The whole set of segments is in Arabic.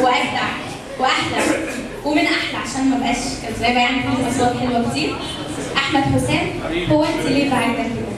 واجدع واحلى ومن احلى عشان ما بقاش كذابه يعني في اصوات حلوه كتير. احمد حسام، هو انت ليه بعيده كده؟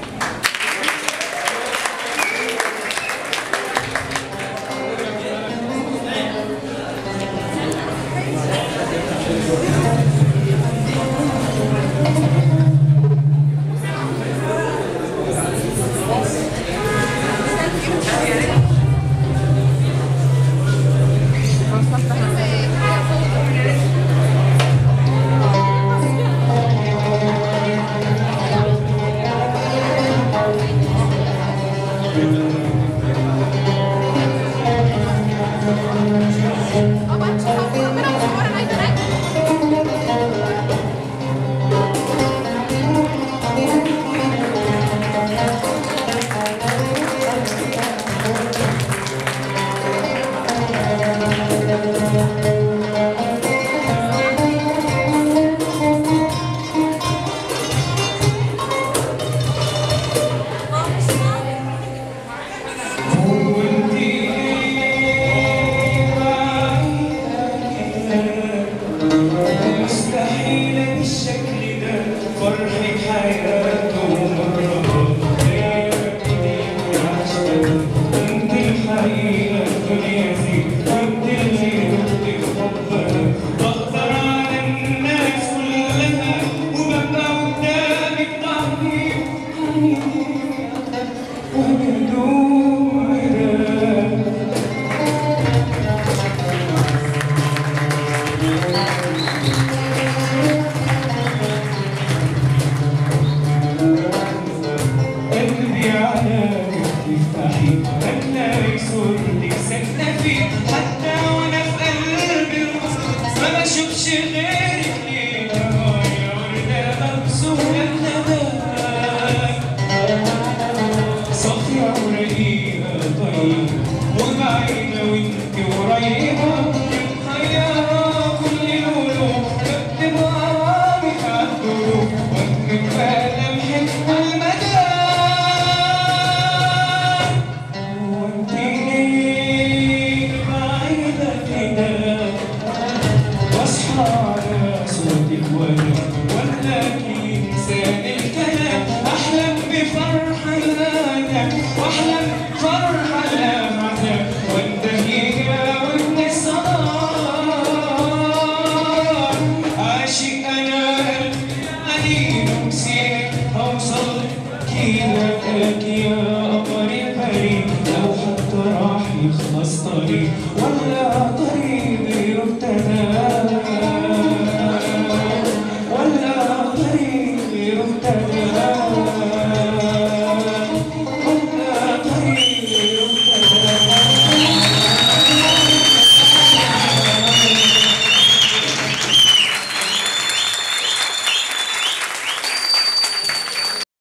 مستحيلة بالشكل ده فرحة حياته مرة انت الحقيقة الدنيا فيك وانت اللي يهديك ربنا بقدر على الناس كلها وببقى قدامك ضعيف وبدون مراد